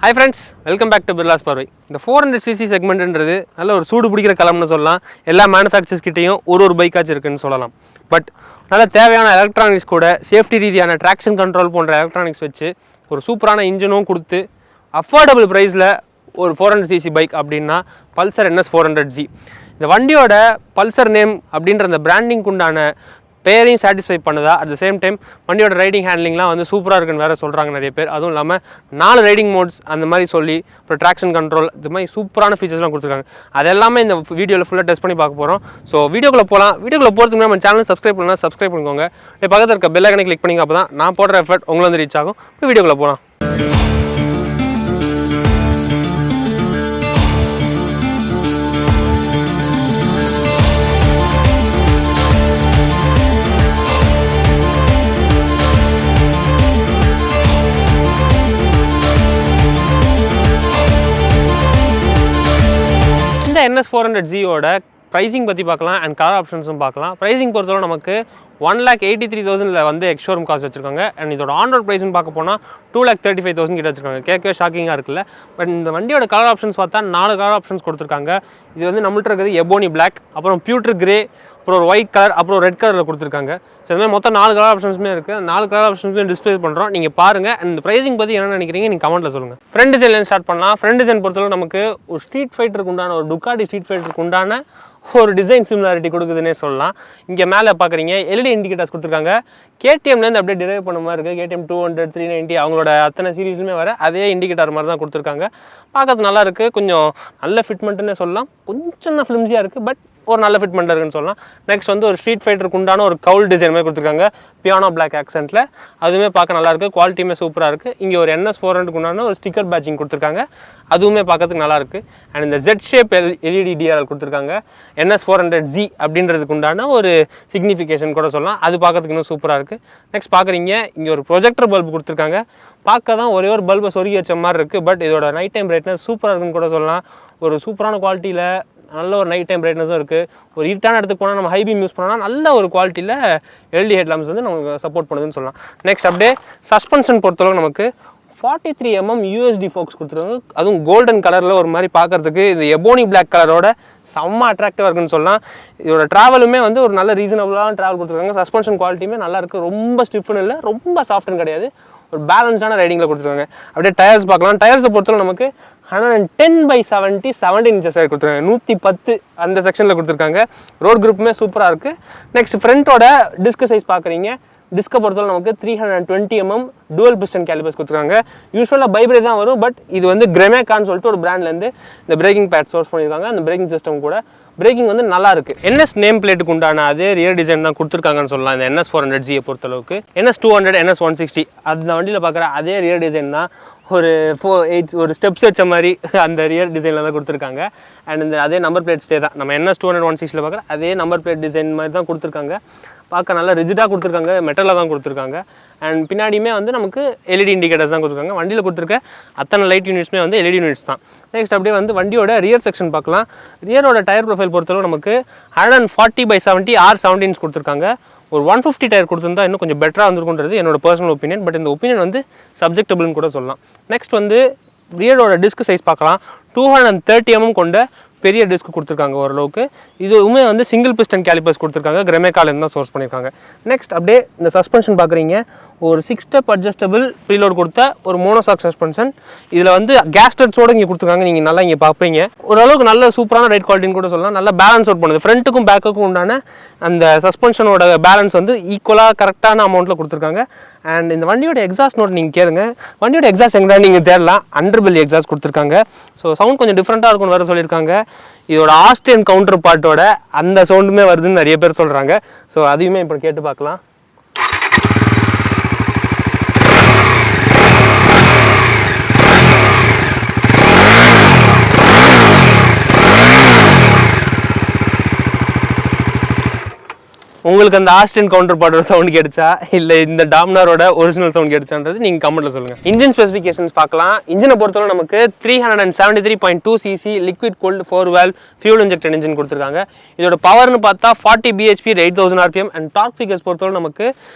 Hi friends, welcome back to Birla's Parvai. இந்த 400cc செக்மெண்ட்ன்றது நல்ல ஒரு சூடு பிடிக்கிற களம்னு சொல்லலாம். எல்லா மேனுஃபேக்சர்ஸ் கிட்டேயும் ஒரு பைக்காச்சும் இருக்குன்னு சொல்லலாம். பட் நல்ல தேவையான எலக்ட்ரானிக்ஸ் கூட சேஃப்டி ரீதியான ட்ராக்ஷன் கண்ட்ரோல் போன்ற எலக்ட்ரானிக்ஸ் வச்சு ஒரு சூப்பரான இன்ஜினும் கொடுத்து அஃபோர்டபுள் ப்ரைஸில் ஒரு 400cc பைக் அப்படின்னா பல்சர் NS 400Z. இந்த வண்டியோட பல்சர் நேம் அப்படின்ற அந்த பிராண்டிங்க்கு உண்டான பேரையும் சாட்டிஸ்ஃபை பண்ணுதா, அட் த சேம் டைம் வண்டியோட ரைடிங் ஹேண்ட்லிங்லாம் வந்து சூப்பராக இருக்குன்னு வேறு சொல்கிறாங்க நிறைய பேர். அதுவும் இல்லாமல் 4 ரைடிங் மோட்ஸ் அந்த மாதிரி சொல்லி அப்புறம் ட்ராக்ஷன் கண்ட்ரோல் இது மாதிரி சூப்பரான ஃபீச்சர்ஸ்லாம் கொடுத்துருக்காங்க. அது எல்லாமே இந்த வீடியோவில் ஃபுல்லாக டெஸ்ட் பண்ணி பார்க்க போகிறோம். ஸோ வீடியோக்குள்ளே போகலாம். வீடியோக்குள்ளே போகிறதுக்கு நம்ம சேனல் சப்ஸ்கிரைப் பண்ணலாம், சப்ஸ்கிரைப் பண்ணிக்கோங்க. பக்கத்தில் இருக்க பெல் ஐக்கனை கிளிக் பண்ணிங்க, அப்போ தான் நான் போடுற எஃபர்ட் உங்களை வந்து ரீச் ஆகும். இப்போ வீடியோக்குள்ளே போகலாம். NS 400Z ஓட ப்ரைஸிங் பற்றி பார்க்கலாம் அண்ட் கலர் ஆப்ஷன்ஸும் பார்க்கலாம். ப்ரைஸிங் பொறுத்தவரை நமக்கு 1,83,000 வந்து எக்ஸ்ஷோரூம் காஸ்ட் வச்சிருக்காங்க. அண்ட் இதோட ஆன்ரோட் ப்ரைஸ்னு பார்க்க போனால் 2,35,000 கிட்ட வச்சிருக்காங்க. கேட்க ஷாக்கிங்காக இருக்குல்ல. பட் இந்த வண்டியோட கலர் ஆப்ஷன்ஸ் பார்த்தா 4 கலர் ஆப்ஷன்ஸ் கொடுத்துருக்காங்க. இது வந்து நம்மள்ட்ட இருக்கிறது எபோனி பிளாக், அப்புறம் பியூட்டர் கிரே, அப்புறம் ஒரு ஒயிட் கலர், அப்புறம் ரெட் கலரில் கொடுத்துருக்காங்க. ஸோ இதுமாதிரி மொத்தம் 4 கலர் ஆப்ஷன்ஸுமே இருக்குது. 4 கலர் ஆப்ஷன்ஸுமே டிஸ்பிளே பண்ணுறோம், நீங்கள் பாருங்கள். அண்ட் இந்த ப்ரைஸிங் பற்றி என்ன நினைக்கிறீங்க நீங்கள் கமெண்ட்டில் சொல்லுங்கள். ஃப்ரண்ட் டிசைன்லேருந்து ஸ்டார்ட் பண்ணலாம். ஃப்ரண்ட் டிசைன் பொறுத்தவரை நமக்கு ஒரு ஸ்ட்ரீட் ஃபைட்டருக்கு உண்டான ஒரு டுக்காடி ஸ்ட்ரீட் ஃபைட்டருக்கு உண்டான ஒரு டிசைன் சிமிலாரிட்டி கொடுக்குதுன்னே சொல்லலாம். இங்கே மேலே பார்க்குறீங்க LED இண்டிகேட்டர்ஸ் கொடுத்துருக்காங்க. KTMலேருந்து அப்படியே டிரைவ் பண்ண மாதிரி இருக்குது. KTM 200, 390 அவங்களோட அத்தனை சீரீஸ்லுமே வர அதே இண்டிகேட்டர் மாதிரி தான் கொடுத்துருக்காங்க. பார்க்கறது நல்லா இருக்குது. கொஞ்சம் நல்ல ஃபிட்மெண்ட்டுன்னே சொல்லலாம். கொஞ்சம் தான் ஃபிலிம்ஸியாக இருக்குது, பட் ஒரு நல்ல ஃபிட்மெண்ட் இருக்குன்னு சொல்லலாம். நெக்ஸ்ட் வந்து ஒரு ஸ்ட்ரீட் ஃபைட்டருக்கு உண்டான ஒரு கவுல் டிசைன் மாதிரி கொடுத்துருக்காங்க பியானோ பிளாக் ஆக்சென்ட்டில். அதுவுமே பார்க்க நல்லாயிருக்கு. குவாலிட்டியுமே சூப்பராக இருக்குது. இங்கே ஒரு NS 400க்கு உண்டான ஒரு ஸ்டிக்கர் பேட்சிங் கொடுத்துருக்காங்க. அதுவுமே பார்க்கறதுக்கு நல்லாயிருக்கு. அண்ட் இந்த Z ஷேப் LED DRL கொடுத்துருக்காங்க. NS 400Z அப்படின்றதுக்கு உண்டான ஒரு சிக்னிஃபிகேஷன் கூட சொல்லலாம். அது பார்க்கறதுக்கு இன்னும் சூப்பராக இருக்குது. நெக்ஸ்ட் பார்க்குறீங்க, இங்கே ஒரு ப்ரொஜெக்டர் பல்ப் கொடுத்துருக்காங்க. பார்க்க தான் ஒரே ஒரு பல்பை சொருகி வச்ச மாதிரி இருக்குது, பட் இதோட நைட் டைம் பிரைட்னஸ் சூப்பராக இருக்குன்னு கூட சொல்லலாம். ஒரு சூப்பரான குவாலிட்டியில் நல்ல ஒரு நைட் டைம் பிரைட்னஸும் இருக்குது. ஒரு இருட்டான இடத்துக்கு போனால் நம்ம ஹை பீம் யூஸ் பண்ணோம்னா நல்ல ஒரு குவாலிட்டியில் LED ஹெட்லாம்ப்ஸ் வந்து நமக்கு சப்போர்ட் பண்ணுதுன்னு சொல்லலாம். நெக்ஸ்ட் அப்படியே சஸ்பென்ஷன் பொறுத்தளவுக்கு நமக்கு 43mm USD ஃபோக்ஸ் கொடுத்துருக்காங்க. அதுவும் கோல்டன் கலரில் ஒரு மாதிரி பார்க்குறதுக்கு இந்த எபோனி பிளாக் கலரோட செம்ம அட்ராக்டிவாக இருக்குன்னு சொல்லலாம். இதோட ட்ராவலுமே வந்து ஒரு நல்ல ரீசனபுளான ட்ராவல் கொடுத்துருக்காங்க. சஸ்பென்ஷன் குவாலிட்டியுமே நல்லா இருக்குது. ரொம்ப ஸ்டிஃப்னு இல்லை, ரொம்ப சாஃப்ட்னு கிடையாது. ஒரு பேலன்ஸான ரைடிங்கில் கொடுத்துருக்காங்க. அப்படியே டயர்ஸ் பார்க்கலாம். டயர்ஸை பொறுத்தவரை நமக்கு 110/70 17 inches கொடுத்துருக்காங்க. 110 அந்த செக்ஷனில் கொடுத்துருக்காங்க. ரோட் குரூப்புமே சூப்பராக இருக்குது. நெக்ஸ்ட் ஃப்ரண்ட்டோட டிஸ்க் சைஸ் பார்க்குறீங்க. டிஸ்கை பொறுத்தவரை நமக்கு 320mm டூவல் பிஸ்டன் கேலிபர்ஸ் கொடுத்துருக்காங்க. யூஸ்வலாக பைப்ரேட் தான் வரும், பட் இது வந்து கிரெமேக்கான்னு சொல்லிட்டு ஒரு பிராண்ட்லேருந்து இந்த பிரேக்கிங் பேட் சோர்ஸ் பண்ணியிருக்காங்க. அந்த பிரேக்கிங் சிஸ்டம் கூட பிரேக்கிங் வந்து நல்லா இருக்குது. NS நேம் பிளேட்டுக்கு உண்டான அதே ரியர் டிசைன் தான் கொடுத்துருக்காங்கன்னு சொல்லலாம். இந்த NS 400Z பொறுத்தளவுக்கு NS 200, NS 160 அந்த வண்டியில் பார்க்குற அதே ரியர் டிசைன் தான். ஒரு 4-8 ஒரு ஸ்டெப்ஸ் வச்ச மாதிரி அந்த ரியர் டிசைனில் தான் கொடுத்துருக்காங்க. அண்ட் இந்த அதே நம்பர் பிளேட் ஸ்டே தான் நம்ம NS 200 160 பார்க்குற அதே நம்பர் பிளேட் டிசைன் மாதிரி தான் கொடுத்துருக்காங்க. பார்க்க நல்லா ரிஜிடாக கொடுத்துருக்காங்க, மெட்டலில் தான் கொடுத்துருக்காங்க. அண்ட் பின்னாடியுமே வந்து நமக்கு LED இண்டிகேட்டர்ஸ் தான் கொடுத்துருக்காங்க. வண்டியில் கொடுத்துருக்க அத்தனை லைட் யூனிட்ஸுமே வந்து LED யூனிட்ஸ் தான். நெக்ஸ்ட் அப்படியே வந்து வண்டியோட ரியர் செக்ஷன் பார்க்கலாம். ரியரோட டயர் ப்ரொஃபைல் பொறுத்தளவு நமக்கு 140/70 R17 கொடுத்துருக்காங்க. ஒரு 150 டயர் கொடுத்துருந்தா இன்னும் கொஞ்சம் பெட்டராக வந்துருக்குன்றது என்னோட பர்சனல் ஒப்பீனியன். பட் இந்த ஒப்பீனியன் வந்து சப்ஜெக்டபிள்னு கூட சொல்லலாம். நெக்ஸ்ட் வந்து ரியரோட டிஸ்க் சைஸ் பார்க்கலாம். 230mm கொண்ட பெரிய டிஸ்க் கொடுத்துருக்காங்க ஓரளவுக்கு. இதுவுமே வந்து சிங்கிள் பிஸ்டன் கேலிபர்ஸ் கொடுத்துருக்காங்க. கிரெமேக்காலேருந்து தான் சோர்ஸ் பண்ணியிருக்காங்க. நெக்ஸ்ட் அப்படியே இந்த சஸ்பென்ஷன் பார்க்குறீங்க. ஒரு 6 ஸ்டெப் அட்ஜஸ்டபிள் ப்ரீலோட் கொடுத்த ஒரு மோனோசாக் சஸ்பென்ஷன். இதில் வந்து கேஸ்டட்ஸோடு இங்கே கொடுத்துருக்காங்க. நீங்கள் நல்லா இங்கே பார்ப்பீங்க. ஓரளவுக்கு நல்ல சூப்பரான ரைட் குவாலிட்டின்னு கூட சொல்லலாம். நல்லா பேலன்ஸ் அவுட் பண்ணுது. ஃப்ரண்ட்டுக்கும் பேக்குக்கும் உண்டான அந்த சஸ்பென்ஷனோட பேலன்ஸ் வந்து ஈக்குவலாக கரெக்டான அமௌண்ட்டில் கொடுத்துருக்காங்க. அண்ட் இந்த வண்டியோட எக்ஸாஸ்ட் நோட் நீங்கள் கேளுங்க. வண்டியோட எக்ஸாஸ்ட் எங்கே நீங்கள் தேடலாம். அண்டர்பெல்லி எக்ஸாஸ்ட் கொடுத்துருக்காங்க. ஸோ சவுண்ட் கொஞ்சம் டிஃப்ரெண்ட்டாக இருக்கும்னு வேறு சொல்லியிருக்காங்க. இதோட ஆஸ்ட்ரியன் கவுண்டர் பார்ட்டோட அந்த சவுண்டுமே வருதுன்னு நிறைய பேர் சொல்கிறாங்க. ஸோ அதையுமே இப்போ கேட்டு பார்க்கலாம். உங்களுக்கு அந்த ஆஸ்டின் கவுண்டர் பார்ட்டோட சவுண்ட் கேட்டுச்சா இல்லை இந்த டாமினாரோட ஒரிஜினல் சவுண்ட் கேட்டுச்சான்றது நீங்கள் கமெண்ட்டில் சொல்லுங்கள். இன்ஜின் ஸ்பெசிஃபிகேஷன்ஸ் பார்க்கலாம். இன்ஜினை பொறுத்தவரை நமக்கு 373.2cc liquid cooled 4 valve fuel injected engine கொடுத்துருக்காங்க. இதோட பவர்னு பார்த்தா 40 bhp 8000 rpm and torque figures பொறுத்தவரை நமக்கு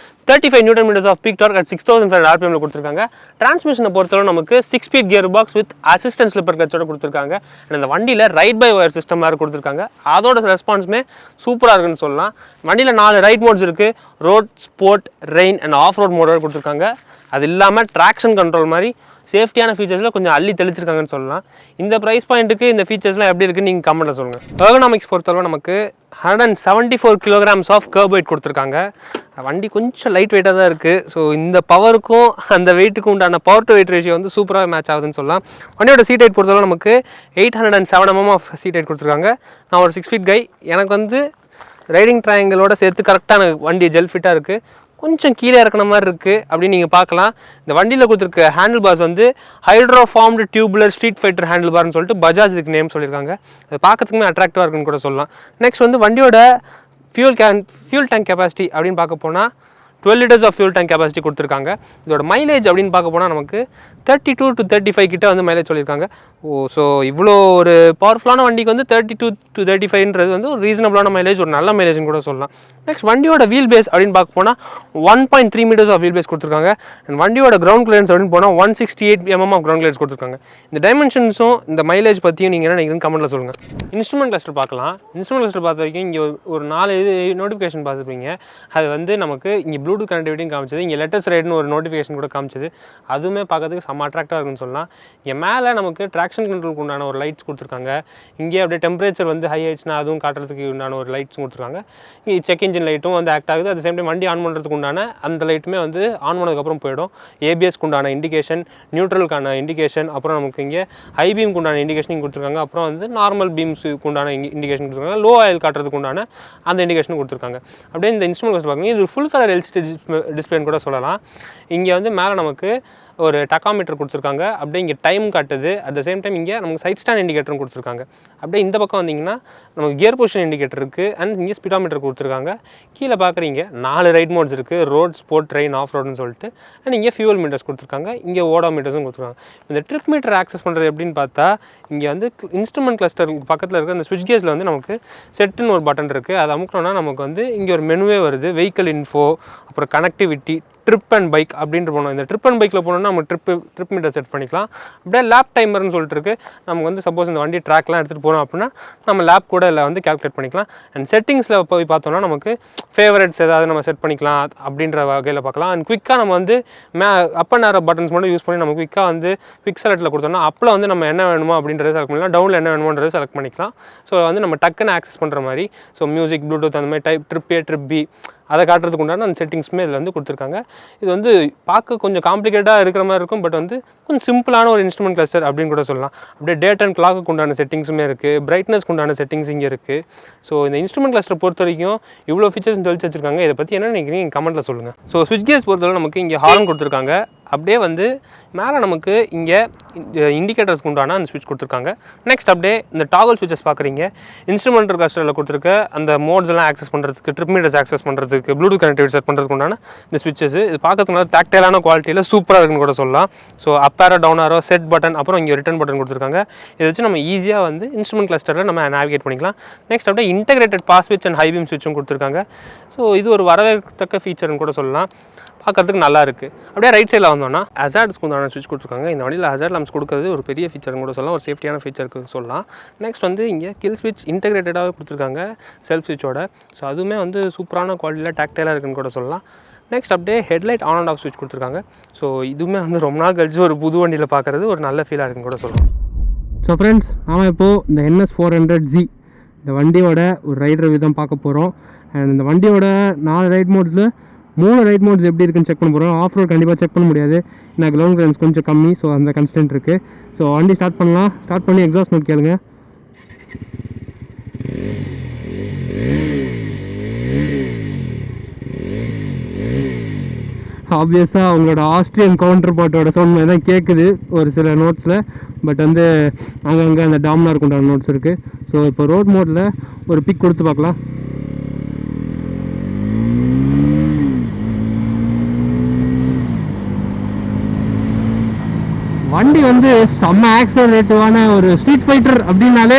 35 newton meters of peak torque at 6500 ஆர்பிஎம்ல கொடுத்துருக்காங்க. டிரான்ஸ்மிஷனை பொறுத்தவரை நமக்கு 6-speed gear box with assistant slipper கிளச்சோட கொடுத்துருக்காங்க. அண்ட் இந்த வண்டியில் ரைட் பை ஒயர் சிஸ்டம் மாதிரி கொடுத்துருக்காங்க. அதோட ரெஸ்பான்ஸுமே சூப்பராக இருக்குன்னு சொல்லலாம். வண்டியில் 4 ரைட் மோட்ஸ் இருக்குது. Road, sport, rain and off road மோடோட கொடுத்துருக்காங்க. அது இல்லாமல் ட்ராக்ஷன் கண்ட்ரோல் மாதிரி சேஃப்டியான ஃபீச்சர்ஸில் கொஞ்சம் அள்ளி தெளிச்சிருக்காங்கன்னு சொல்லலாம். இந்த ப்ரைஸ் பாயிண்ட்டுக்கு இந்த ஃபீச்சர்ஸ்லாம் எப்படி இருக்குன்னு நீங்கள் கமெண்ட்டில் சொல்லுங்கள். எர்கனாமிக்ஸ் பொறுத்தளவு நமக்கு 174 kilograms ஆஃப் கர்ப் வெயிட் கொடுத்துருக்காங்க. வண்டி கொஞ்சம் லைட் வெயிட்டாக தான் இருக்குது. ஸோ இந்த பவருக்கும் அந்த வெயிட்டுக்கும் உண்டான பவர் டு வெயிட் ரேஷியோ வந்து சூப்பராக மேட்ச் ஆகுதுன்னு சொல்லலாம். வண்டியோட சீட் ஹைட் பொறுத்தளவு நமக்கு 807 mm ஆஃப் சீட் ஹைட் கொடுத்துருக்காங்க. நான் ஒரு 6 feet கை. எனக்கு வந்து ரைடிங் ட்ரையாங்கிளோட சேர்த்து கரெக்டான வண்டி ஜெல் ஃபிட்டாக இருக்குது. கொஞ்சம் கீழே இறக்குன மாதிரி இருக்குது அப்படின்னு நீங்கள் பார்க்கலாம். இந்த வண்டியில் கொடுத்துருக்க ஹேண்டில் பார்ஸ் வந்து ஹைட்ரோஃபார்ம்டு டியூபுலர் ஸ்ட்ரீட் ஃபைட்டர் ஹேண்டில் பார்னு சொல்லிட்டு பஜாஜ் இதுக்கு நேம் சொல்லியிருக்காங்க. அது பார்க்கறதுக்குமே அட்ராக்டிவாக இருக்குன்னு கூட சொல்லலாம். நெக்ஸ்ட் வந்து வண்டியோட ஃபியூல் டேங்க் கெப்பாசிட்டி அப்படின்னு பார்க்க போனால் 12 liters of fuel tank capacity கொடுத்துருக்காங்க. இதோட மைலேஜ் அப்படின்னு பார்க்க போனால் நமக்கு 32 to 35 கிட்ட வந்து மைலேஜ் சொல்லியிருக்காங்க. ஸோ இவ்வளோ ஒரு பவர்ஃபுல்லான வண்டிக்கு வந்து 32 to 35ன்றது வந்து ஒரு ரீசனபிளான மைலேஜ், ஒரு நல்ல மைலேஜ்னு கூட சொல்லலாம். நெக்ஸ்ட் வண்டியோட வீல் பேஸ் அப்படின்னு பார்க்க போனால் 1.3 meters ஆஃப் வீல் பேஸ் கொடுத்துருக்காங்க. அண்ட் வண்டியோட கிரவுண்ட் கிளியரன்ஸ் அப்படின்னு போனால் 168 mm ஆஃப் கிரவுண்ட் கிளியரன்ஸ் கொடுத்துருக்காங்க. இந்த டைமென்ஷன்ஸும் இந்த மைலேஜ் பற்றியும் நீங்கள் என்ன நினைக்கிறீங்க கமெண்ட்டில் சொல்லுங்கள். இன்ஸ்ட்ருமெண்ட் கிளஸ்டர் பார்க்கலாம். இன்ஸ்ட்ருமெண்ட் கிளஸ்டர் பார்த்த வரைக்கும் இங்கே ஒரு 4 நோட்டிஃபிகேஷன் பார்த்துருப்பீங்க. அது வந்து நமக்கு இங்கே ப்ளூடூத் கனெக்டிவிட்டியும் காமிச்சது, இங்கே லேட்டஸ்ட் ரைடுன்னு ஒரு நோட்டிஃபிகேஷன் கூட காமிச்சது. அதுவுமே பார்க்கறதுக்கு செம்ம அட்ராக்டாக இருக்குன்னு சொல்லலாம். இங்கே மேலே நமக்கு ட்ராக்ஷன் கண்ட்ரோலுக்கு உண்டான ஒரு லைட்ஸ் கொடுத்துருக்காங்க. இங்கே அப்படியே டெம்பரேச்சர் வந்து ஹை ஆயிடுச்சுன்னா அதுவும் காட்டுறதுக்கு உண்டான ஒரு லைட்ஸ் கொடுத்துருக்காங்க. இங்கே செக் இன்ஜின் லைட்டும் வந்து ஆக்ட் ஆகுது. அட் சேம் டைம் வண்டி ஆன் பண்ணுறதுக்கு உண்டான அந்த லைட்டுமே வந்து ஆன் பண்ணதுக்கப்புறம் போயிடும். ஏபிஎஸ்க்கு உண்டான இண்டிகேஷன், நியூட்ரலுக்கான இண்டிகேஷன், அப்புறம் நமக்கு இங்கே ஹை பீம்க்கு உண்டான இண்டிகேஷன் கொடுத்துருக்காங்க. அப்புறம் வந்து நார்மல் பீம்ஸுக்கு உண்டான இண்டிகேஷன் கொடுத்துருக்காங்க. லோ ஆயில் காட்டுறதுக்கு உண்டான அந்த இண்டிகேஷன் கொடுத்துருக்காங்க. அப்படியே இந்த இன்ஸ்ட்ருமெண்ட் பார்க்குறீங்க, இது ஃபுல் கலர் எல்சிடி டிஸ்பிளேன்னு கூட சொல்லலாம். இங்கே வந்து மேலே நமக்கு ஒரு டக்காமீட்டர் கொடுத்துருக்காங்க. அப்படியே இங்கே டைம் காட்டுது. அட் த சேம் டைம் இங்கே நமக்கு சைட் ஸ்டாண்ட் இண்டிகேட்டரும் கொடுத்துருக்காங்க. அப்படியே இந்த பக்கம் வந்தீங்கன்னா நமக்கு கியர் பொசிஷன் இண்டிகேட்டர் இருக்குது. அண்ட் இங்கே ஸ்பீடோமீட்டர் கொடுத்துருக்காங்க. கீழே பார்க்குறீங்க 4 ரைட் மோட்ஸ் இருக்குது. ரோட், ஸ்போர்ட், ரெயின், ஆஃப் ரோடுன்னு சொல்லிட்டு. அண்ட் இங்கே ஃபியூவல் மீட்டர்ஸ் கொடுத்துருக்காங்க. இங்கே ஓடோ மீட்டர்ஸும் கொடுத்துருக்காங்க. இந்த ட்ரிப் மீட்டர் ஆக்சஸ் பண்ணுறது எப்படின்னு பார்த்தா, இங்கே வந்து இன்ஸ்ட்ருமெண்ட் கிளஸ்டர் பக்கத்தில் இருக்க அந்த ஸ்விட்ச் கேஸில் வந்து நமக்கு செட்டுன்னு ஒரு பட்டன் இருக்குது. அது அமுக்கணும்னா நமக்கு வந்து இங்கே ஒரு மெனுவே வருது. வெஹிக்கல் இன்ஃபோ, அப்புறம் கனெக்டிவிட்டி, ட்ரிப் அண்ட் பைக் அப்படின்ட்டு போனோம். இந்த ட்ரிப் அண்ட் பைக்கில் போனோம்னா நம்ம ட்ரிப் மீட்டர் செட் பண்ணிக்கலாம். அப்படியே லேப் டைமர்னு சொல்லிட்டு இருக்கு. நமக்கு வந்து சப்போஸ் இந்த வண்டி ட்ராக்லாம் எடுத்துகிட்டு போகிறோம் அப்படின்னா நம்ம லேப் கூட இல்லை வந்து கேல்குலேட் பண்ணிக்கலாம். அண்ட் செட்டிங்ஸில் போய் பார்த்தோம்னா நமக்கு ஃபேவரட்ஸ் ஏதாவது நம்ம செட் பண்ணிக்கலாம் அப்படின்ற வகையில் பார்க்கலாம். அண்ட் குயிக்காக நம்ம வந்து அப் அண்ட் ஆர் பட்டன்ஸ் மட்டும் யூஸ் பண்ணி நம்ம குயிக்காக வந்து குவிக் செலக்ட்டில் கொடுத்தோம்னா அப்பில் வந்து நம்ம என்ன வேணுமோ அப்படின்றத செலக்ட் பண்ணிக்கலாம். டவுனில் என்ன வேணுமோன்றதை செலக்ட் பண்ணிக்கலாம். ஸோ வந்து நம்ம டக்குன்னு ஆக்சஸ் பண்ணுற மாதிரி, ஸோ மியூசிக், ப்ளூடூத் அந்த மாதிரி type, trip A, trip B அதை காட்டுறதுக்கு உண்டான அந்த செட்டிங்ஸுமே இதில் வந்து கொடுத்துருக்காங்க. இது வந்து பார்க்க கொஞ்சம் காம்ப்ளிகேட்டாக இருக்கிற மாதிரி இருக்கும். பட் வந்து கொஞ்சம் சிம்பிளான ஒரு இன்ஸ்ட்ருமெண்ட் கிளஸ்டர் அப்படின்னு கூட சொல்லலாம். அப்படியே டேட் அண்ட் கிளாக்கு உண்டான செட்டிங்ஸுமே இருக்குது. பிரைட்னஸ்க்கு உண்டான செட்டிங்ஸ் இங்கே இருக்குது. ஸோ இந்த இன்ஸ்ட்ருமெண்ட் கிளஸ்டர் பொறுத்த வரைக்கும் இவ்வளோ ஃபீச்சர்ஸ் தெளிச்சு வச்சிருக்காங்க. இதை பற்றி என்ன நினைக்கிறீங்க கமெண்ட்டில் சொல்லுங்கள். ஸோ ஸ்விட்ச் கியர்ஸ் பொறுத்தவரை நமக்கு இங்கே ஹார்ன் கொடுத்துருக்காங்க. அப்படியே வந்து மேலே நமக்கு இங்கே இண்டிகேட்டர்ஸ்க்கு உண்டான அந்த ஸ்விட்ச் கொடுத்துருக்காங்க. நெக்ஸ்ட் அப்படியே இந்த டாகல் ஸ்விட்சஸ் பார்க்குறீங்க. இன்ஸ்ட்ருமெண்ட் கிளஸ்டரில் கொடுத்துருக்க அந்த மோட்ஸ் எல்லாம் ஆக்சஸ் பண்ணுறதுக்கு, ட்ரிப் மீட்டர்ஸ் ஆக்சஸ் பண்ணுறதுக்கு, ப்ளூடூத் கனெக்டிவிட்டி செட் பண்ணுறதுக்கு உண்டான இந்த ஸ்விட்சஸ். இது பார்க்கறதுனால டாக்டைலான குவாலிட்டியில் சூப்பராக இருக்குன்னு கூட சொல்லலாம். ஸோ அப் ஆரோ, டவுன் ஆரோ, செட் பட்டன், அப்புறம் இங்கே ரிட்டர்ன் பட்டன் கொடுத்துருக்காங்க. இதை வச்சு நம்ம ஈஸியாக வந்து இன்ஸ்ட்ருமெண்ட் கிளஸ்டரில் நம்ம நேவிகேட் பண்ணிக்கலாம். நெக்ஸ்ட் அப்படியே இன்டெகிரேட்டட் பாஸ் ஸ்விட்ச் அண்ட் ஹை பீம் ஸ்விட்சும் கொடுத்துருக்காங்க. ஸோ இது ஒரு வரவேற்கத்தக்க ஃபீச்சர்னு கூட சொல்லலாம். பார்க்கறதுக்கு நல்லா இருக்குது. அப்படியே ரைட் சைடில் வந்தோம்னா ஹசார்ட்ஸ்க்கு உண்டான ஸ்விட்ச் கொடுத்துருக்காங்க. இந்த வண்டியில் ஹசார்ட் லாம்ப்ஸ் கொடுக்குறது ஒரு பெரிய ஃபீச்சர்னு கூட சொல்லலாம். ஒரு சேஃப்டியான ஃபீச்சருக்கு சொல்லலாம். நெக்ஸ்ட் வந்து இங்கே கில் ஸ்விட்ச் இன்டெகிரேட்டடாகவே கொடுத்துருக்காங்க செல்ஃப் ஸ்விட்சோட. ஸோ அதுவுமே வந்து சூப்பரான குவாலிட்டியில் டாக்டைலாக இருக்குன்னு கூட சொல்லலாம். நெக்ஸ்ட் அப்படியே ஹெட்லைட் ஆன் அண்ட் ஆஃப் ஸ்விட்ச் கொடுத்துருக்காங்க. ஸோ இதுவுமே வந்து ரொம்ப நாள் கழிச்சு ஒரு புது வண்டியில் பார்க்குறது ஒரு நல்ல ஃபீலாக இருக்குன்னு கூட சொல்லலாம். ஸோ ஃப்ரெண்ட்ஸ், நாம் இப்போது இந்த NS400Z இந்த வண்டியோட ஒரு ரைடர் விதம் பார்க்க போகிறோம். அண்ட் இந்த வண்டியோட 4 ரைட் மோட்ஸில் 3 ரைட் மோட்ஸ் எப்படி இருக்குன்னு செக் பண்ண போகிறோம். ஆஃப் ரோட் கண்டிப்பாக செக் பண்ண முடியாது, ஏன்னா கிரவுண்ட் கிளியரன்ஸ் கொஞ்சம் கம்மி. ஸோ அந்த கன்ஸ்டன்ட் இருக்குது. ஸோ வண்டி ஸ்டார்ட் பண்ணலாம். ஸ்டார்ட் பண்ணி எக்ஸாஸ்ட் நோட் கேளுங்க. ஆப்வியஸாக அவங்களோட ஆஸ்ட்ரியன் கவுண்டர் பார்ட்டோட சவுண்ட் மாதிரி தான் கேட்குது ஒரு சில நோட்ஸில். பட் வந்து அங்கங்கே அந்த டாமினார் கொண்டாட நோட்ஸ் இருக்குது. ஸோ இப்போ ரோட் மோடில் ஒரு பிக் கொடுத்து பார்க்கலாம். வண்டி வந்து செம்ம ஆக்சலரேட்டிவான ஒரு ஸ்ட்ரீட் ஃபைட்டர் அப்படின்னாலே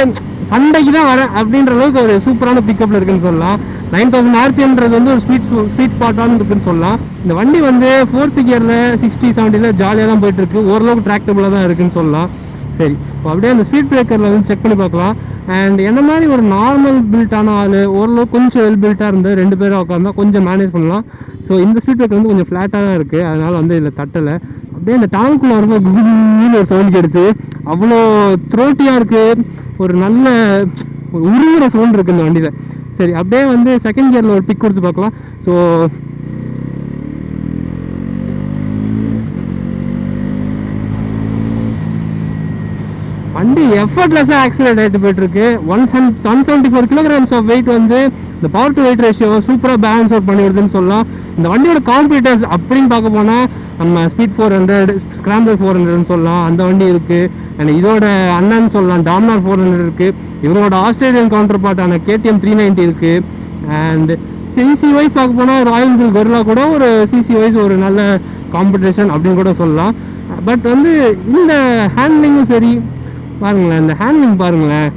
சண்டைக்கு தான் வரேன் அப்படின்ற அளவுக்கு ஒரு சூப்பரான பிக்கப்பில் இருக்குன்னு சொல்லலாம். 9000 RPMன்றது வந்து ஒரு ஸ்வீட் ஸ்பாட்டான இருக்குன்னு சொல்லலாம். இந்த வண்டி வந்து 4th கியரில் 60-70 ஜாலியாக தான் போயிட்டுருக்கு, ஓரளவுக்கு ட்ராக்டபுளாக தான் இருக்குன்னு சொல்லலாம். சரி, இப்போ அப்படியே அந்த ஸ்பீட் பிரேக்கரில் வந்து செக் பண்ணி பார்க்கலாம். அண்ட் என்ன மாதிரி ஒரு நார்மல் பில்ட்டான ஆள், ஓரளவுக்கு கொஞ்சம் வெல் பில்ட்டாக இருந்து 2 பேரும் உட்காந்தா கொஞ்சம் மேனேஜ் பண்ணலாம். ஸோ இந்த ஸ்பீட் பிரேக்கர் வந்து கொஞ்சம் ஃப்ளாட்டாக தான் இருக்குது, அதனால் வந்து இதில் தட்டலை. அப்படியே அந்த டனலுக்குள்ளே வரும்போது குன்னு ஒரு சவுண்ட் கிடைச்சு, அவ்வளோ த்ரோட்டியாக இருக்குது, ஒரு நல்ல ஒரு உருகிற சவுண்ட் இருக்குது இந்த வண்டியில். சரி, அப்படியே வந்து செகண்ட் கியரில் ஒரு பிக் கொடுத்து பார்க்கலாம். ஸோ வண்டி எஃபர்ட்லெஸ்ஸாக ஆக்சிலேட் ஆகிட்டு போயிட்டுருக்கு. 174 kilograms ஆஃப் வெயிட் வந்து இந்த பவர் டு வெயிட் ரேஷியோ சூப்பராக பேலன்ஸ் அவுட் பண்ணி வருதுன்னு சொல்லலாம். இந்த வண்டியோட காம்படிட்டர்ஸ் அப்படின்னு பார்க்க போனால் நம்ம ஸ்பீட் 400, ஸ்க்ராம்பிள் 400ன்னு சொல்லலாம், அந்த வண்டி இருக்குது. அண்ட் இதோட அண்ணன்னு சொல்லலாம் டாமினார் 400 இருக்குது. இவங்களோட ஆஸ்திரேலியன் கவுண்டர் பார்ட்டான KTM 390 இருக்குது. அண்ட் சிசி வைஸ் பார்க்க போனால் ராயல் என்ஃபீல்ட் கொரில்லா கூட ஒரு சிசி வைஸ் ஒரு நல்ல காம்படிஷன் அப்படின்னு கூட சொல்லலாம். பட் வந்து இந்த ஹேண்ட்லிங்கும் சரி பாருங்களேன், இந்த ஹேண்ட்லிங் பாருங்களேன்,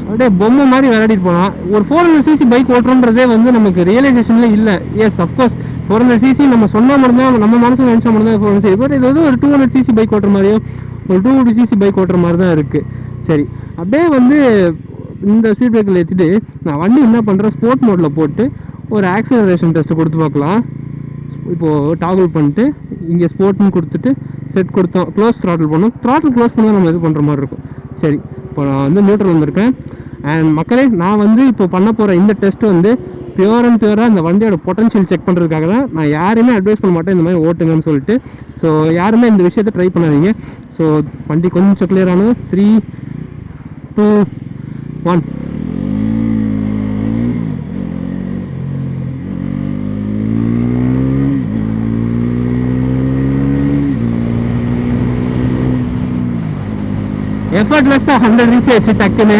அப்படியே பொம்மை மாதிரி விளையாடிட்டு போனால். ஒரு 400cc பைக் ஓட்டுறோன்றதே வந்து நமக்கு ரியலைசேஷனில் இல்லை. எஸ், அஃப்கோர்ஸ் 400cc நம்ம சொன்னால் மட்டும்தான், நம்ம மனசில் நினச்சா மட்டும்தான் 400cc. பட் இது வந்து ஒரு 200cc பைக் ஓட்டுற மாதிரியோ ஒரு 250cc பைக் ஓட்டுற மாதிரி தான் இருக்குது. சரி, அப்படியே வந்து இந்த ஸ்பீட் பிரேக்கில் ஏற்றிட்டு நான் வண்டி என்ன பண்ணுறேன், ஸ்போர்ட் மோடில் போட்டு ஒரு ஆக்சலரேஷன் டெஸ்ட்டு கொடுத்து பார்க்கலாம். இப்போது டாகுல் பண்ணிட்டு இங்கே ஸ்போர்ட்னு கொடுத்துட்டு செட் கொடுத்தோம், க்ளோஸ் த்ராட்டில் பண்ணோம். த்ராட்டில் க்ளோஸ் பண்ணால் நம்ம இது பண்ணுற மாதிரி இருக்கும். சரி, இப்போ நான் வந்து நியூட்ரல் வந்திருக்கேன். அண்ட் மக்களே, நான் வந்து இப்போ பண்ண போகிற இந்த டெஸ்ட்டு வந்து பியூர் அண்ட் பியூராக இந்த வண்டியோட பொட்டன்ஷியல் செக் பண்ணுறதுக்காக தான். நான் யாருமே அட்வைஸ் பண்ண மாட்டேன் இந்த மாதிரி ஓட்டுங்கன்னு சொல்லிட்டு. ஸோ யாருமே இந்த விஷயத்தை ட்ரை பண்ணாதீங்க. ஸோ வண்டி கொஞ்சம் கிளியரானது. 3, 2, 1. எஃபர்ட்லெஸ்ஸாக 100 ரீச் ஆயிடுச்சு டக்குன்னு.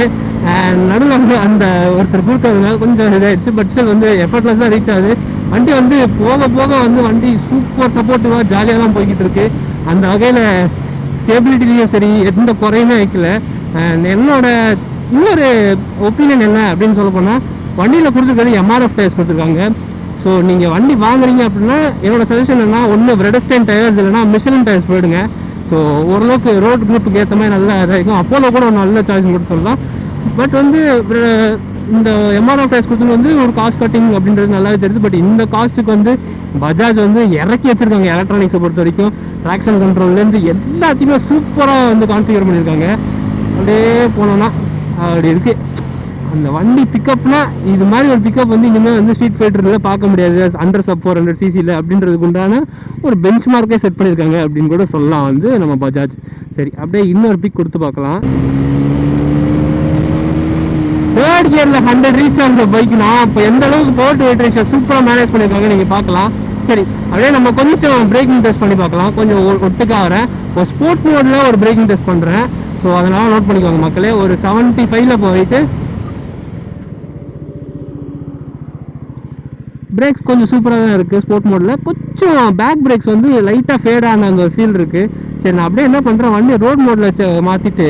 அண்ட் நடுவில் வந்து அந்த ஒருத்தர் கூட்டதுனால கொஞ்சம் இதாகிடுச்சு. பட் ஸ்டில் வந்து எஃபர்ட்லெஸ்ஸாக ரீச் ஆகுது. வண்டி வந்து போக போக வந்து வண்டி சூப்பர் சப்போர்ட்டிவாக ஜாலியாக தான் போய்கிட்டு இருக்கு. அந்த வகையில் ஸ்டேபிலிட்டிலையும் சரி எந்த குறையுமே வைக்கல. அண்ட் என்னோட இன்னொரு ஒப்பீனியன் என்ன அப்படின்னு சொல்ல போனால், வண்டியில் கொடுத்துருக்கிறது MRF டயர்ஸ் கொடுத்துருக்காங்க. ஸோ நீங்கள் வண்டி வாங்குறீங்க அப்படின்னா என்னோடய சஜஷன் என்ன, ஒன்று ரெடஸ்டைன் டயர்ஸ் இல்லைனா மிஷலின் டயர்ஸ் போயிடுங்க. ஸோ ஓரளவுக்கு ரோட் குரூப்புக்கு ஏற்ற மாதிரி நல்லா இதாக இருக்கும். அப்போலோ கூட ஒரு நல்ல சாய்ஸ்னு கூட சொல்லலாம். பட் வந்து இந்த MRF டயர்ஸ் கொடுத்தது வந்து ஒரு காஸ்ட் கட்டிங் அப்படின்றது நல்லாவே தெரியுது. பட் இந்த காஸ்ட்டுக்கு வந்து பஜாஜ் வந்து இறக்கி வச்சுருக்காங்க. எலக்ட்ரானிக்ஸை பொறுத்த வரைக்கும் ட்ராக்ஷன் கண்ட்ரோல்லேருந்து எல்லாத்தையுமே சூப்பராக வந்து கான்ஃபிகர் பண்ணியிருக்காங்க. அப்படியே போனோன்னா அப்படி இருக்குது அந்த வண்டி. பிக்கப்னா இது மாதிரி ஒரு பிக்கப் வந்து இனிமேல் வந்து ஸ்ட்ரீட் ஃபைட்டரில் பார்க்க முடியாது, அண்டர் சப் 400cc அப்படின்றதுக்கு உண்டான ஒரு பெஞ்ச் மார்க்கே செட் பண்ணியிருக்காங்க அப்படின்னு கூட சொல்லலாம் வந்து நம்ம பஜாஜ். சரி, அப்படியே இன்னொரு பிக் கொடுத்து பார்க்கலாம். தேர்ட் கியரில் 100 ரீச் ஆகிற பைக்னா இப்போ எந்த அளவுக்கு பவர் டு வெயிட் ரேஷியோ சூப்பராக மேனேஜ் பண்ணியிருக்காங்க நீங்கள் பார்க்கலாம். சரி, அப்படியே நம்ம கொஞ்சம் பிரேக்கிங் டெஸ்ட் பண்ணி பார்க்கலாம். கொஞ்சம் ஒட்டுக்காக வரேன். ஒரு ஸ்போர்ட் மோடில் ஒரு பிரேக்கிங் டெஸ்ட் பண்ணுறேன். ஸோ அதனால் நோட் பண்ணிக்கோங்க மக்களே. ஒரு 75ல் போயிட்டு பிரேக்ஸ் கொஞ்சம் சூப்பராக தான் இருக்குது ஸ்போர்ட் மோடில். கொஞ்சம் பேக் பிரேக்ஸ் வந்து லைட்டாக ஃபேடான அந்த ஒரு ஃபீல் இருக்குது. சரி, நான் அப்படியே என்ன பண்ணுறேன், வண்டி ரோட் மோடில் மாற்றிட்டு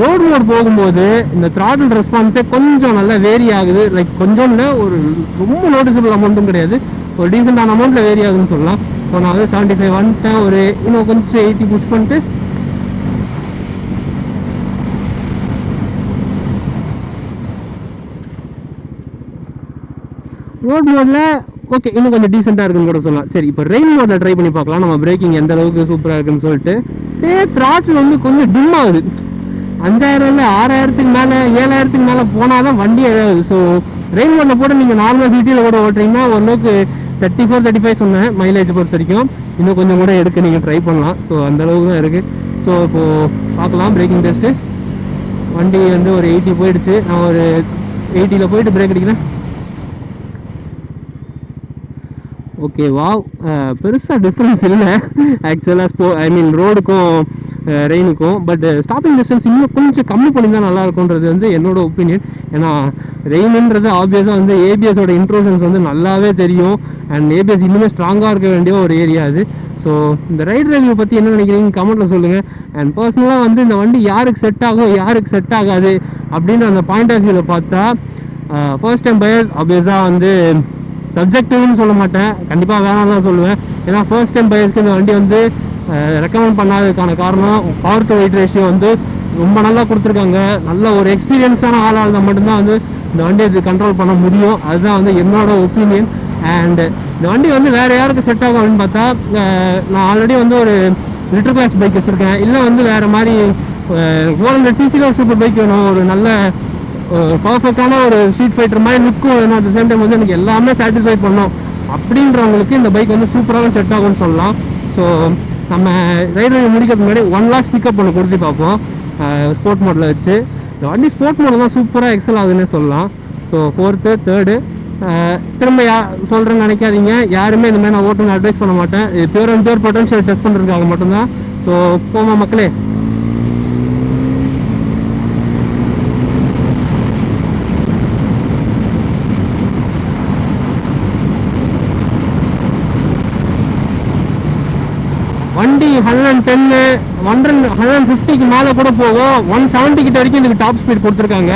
ரோட் மோட் போகும்போது இந்த த்ராட்டில் ரெஸ்பான்ஸே கொஞ்சம் நல்லா வேரி ஆகுது. லைக் கொஞ்சம் இல்லை, ஒரு ரொம்ப நோட்டிசபிள் அமௌண்ட்டும் கிடையாது, ஒரு டீசெண்டான அமௌண்ட்டில் வேரி ஆகுதுன்னு சொல்லலாம். ஸோ நான் வந்து 75 வந்துட்டேன். ஒரு இன்னும் கொஞ்சம் 80 புஷ் பண்ணிட்டு ரோட் மோடில் ஓகே இன்னும் கொஞ்சம் டீசெண்டாக இருக்குன்னு கூட சொல்லலாம். சரி, இப்போ ரெயின் மோடில் ட்ரை பண்ணி பார்க்கலாம் நம்ம பிரேக்கிங் எந்த அளவுக்கு சூப்பராக இருக்குன்னு சொல்லிட்டு. த்ராட்டில் வந்து கொஞ்சம் டிம் ஆகுது. 5000 இல்லை 6000க்கு மேலே 7000க்கு மேலே போனால் தான் வண்டி ஏதாவது. ஸோ ரெயின் மோடில் போட்டு நீங்கள் நார்மல் சிட்டியில் கூட ஓட்டுறீங்கன்னா ஓரளவுக்கு 34-35 சொன்னேன் மைலேஜ் பொறுத்த வரைக்கும். இன்னும் கொஞ்சம் கூட எடுக்க நீங்கள் ட்ரை பண்ணலாம். ஸோ அந்தளவுக்கு தான் இருக்குது. ஸோ இப்போது பார்க்கலாம் பிரேக்கிங் டெஸ்ட்டு. வண்டி வந்து ஒரு 80 போயிடுச்சு. நான் ஒரு 80ல் போயிட்டு பிரேக் அடிக்கிறேன். ஓகே, வாவ், பெருசாக டிஃப்ரென்ஸ் இல்லை ஆக்சுவலாக ரோடுக்கும் ரெயினுக்கும். பட் ஸ்டாப்பிங் டிஸ்டன்ஸ் இன்னும் கொஞ்சம் கம்மி பண்ணி தான் நல்லாயிருக்குன்றது வந்து என்னோட ஒப்பீனியன். ஏன்னா ரெயினுன்றது ஆப்வியஸாக வந்து ஏபிஎஸோட இன்ட்ரோஷன்ஸ் வந்து நல்லாவே தெரியும். அண்ட் ஏபிஎஸ் இன்னுமே ஸ்ட்ராங்காக இருக்க வேண்டிய ஒரு ஏரியா அது. ஸோ இந்த ரைட் ரிவ்யூ பற்றி என்ன நினைக்கிறீங்க கமெண்ட்டில் சொல்லுங்கள். அண்ட் பர்சனலாக வந்து இந்த வண்டி யாருக்கு செட் ஆகும் யாருக்கு செட் ஆகாது அப்படின்ற அந்த பாயிண்ட் ஆஃப் வியூவில் பார்த்தா ஃபர்ஸ்ட் டைம் பையர்ஸ் ஆப்வியஸாக வந்து சப்ஜெக்டிவ்னு சொல்ல மாட்டேன், கண்டிப்பாக வேணாம் தான் சொல்லுவேன். ஏன்னா ஃபர்ஸ்ட் டைம் பையர்ஸ்க்கு இந்த வண்டி வந்து ரெக்கமெண்ட் பண்ணாததுக்கான காரணம் பவர் டு வெயிட் ரேஷியோ வந்து ரொம்ப நல்லா கொடுத்துருக்காங்க. நல்ல ஒரு எக்ஸ்பீரியன்ஸான ஆளாக இருந்தால் மட்டும்தான் வந்து இந்த வண்டியை இது கண்ட்ரோல் பண்ண முடியும். அதுதான் வந்து என்னோட ஒப்பீனியன். அண்ட் இந்த வண்டி வந்து வேறு யாருக்கு செட் ஆகும் அப்படின்னு பார்த்தா, நான் ஆல்ரெடி வந்து ஒரு லிட்டர் கிளாஸ் பைக் வச்சுருக்கேன், இல்லை வந்து வேறு மாதிரி 400cc ஒரு சூப்பர் பைக் வேணும், ஒரு நல்ல பர்ஃபெக்டான ஒரு ஸ்ட்ரீட் ஃபைட்டர் மாதிரி லுக்கும் வேணும், அட் த சேம் டைம் வந்து எனக்கு எல்லாமே சாட்டிஸ்ஃபை பண்ணோம் அப்படின்றவங்களுக்கு இந்த பைக் வந்து சூப்பராக செட் ஆகும்னு சொல்லலாம். ஸோ நம்ம ரைடு முடிக்கிறதுக்கு முன்னாடி 1 லாஸ் பிக்கப் ஒன்று கொடுத்து பார்ப்போம் ஸ்போர்ட் மோடில் வச்சு. இந்த வண்டி ஸ்போர்ட் மோடில் தான் சூப்பராக எக்ஸல் ஆகுதுன்னு சொல்லலாம். ஸோ 4th 3rd திரும்ப சொல்கிறேன்னு நினைக்காதீங்க, யாருமே இந்த மாதிரி நான் ஓட்டுன்னு அட்வைஸ் பண்ண மாட்டேன். இது pure and pure potential test பண்ணுறதுக்காக மட்டும்தான். ஸோ போமா மக்களே. வண்டி 110 150க்கு மேலே கூட போகும், 170 கிட்ட வரைக்கும் இதுக்கு டாப் ஸ்பீட் கொடுத்துருக்காங்க.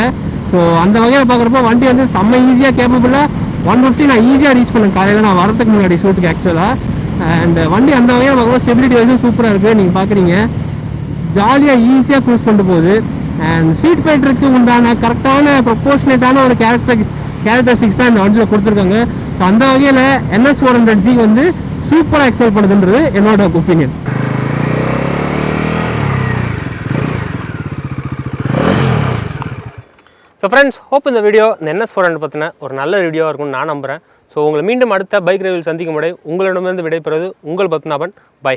ஸோ அந்த வகையில் பார்க்குறப்போ வண்டி வந்து செம்ம ஈஸியாக கேப்பபிளாக 150 நான் ஈஸியாக ரீச் பண்ணேன் காலையில் நான் வரதுக்கு முன்னாடி ஷூட்டுக்கு ஆக்சுவலாக. அண்ட் வண்டி அந்த வகையில் பார்க்குறப்போ ஸ்டெபிலிட்டி வைஸும் சூப்பராக இருக்குது. நீங்கள் பார்க்குறீங்க ஜாலியாக ஈஸியாக க்ரூஸ் பண்ணிட்டு போகுது. அண்ட் ஸ்ட்ரீட் ஃபைட்டருக்கு உண்டான கரெக்டான ப்ரொபோர்ஷனேட்டான ஒரு கேரக்டரிஸ்டிக்ஸ் தான் இந்த வண்டியில் கொடுத்துருக்காங்க. ஸோ அந்த வகையில் NS 400Z வந்து சூப்பராக எக்ஸல் பண்ணுதுன்றது என்னோட ஒப்பீனியன். ஸோ ஃப்ரெண்ட்ஸ், ஹோப் இந்த வீடியோ இந்த NS 400 பற்றின ஒரு நல்ல வீடியோவாக இருக்கும்னு நான் நம்புகிறேன். ஸோ உங்களை மீண்டும் அடுத்த பைக் ரிவ்யூவில் சந்திக்கும் முறை உங்களிடமிருந்து விடைபெறுவது உங்கள் பத்மநாபன். பை.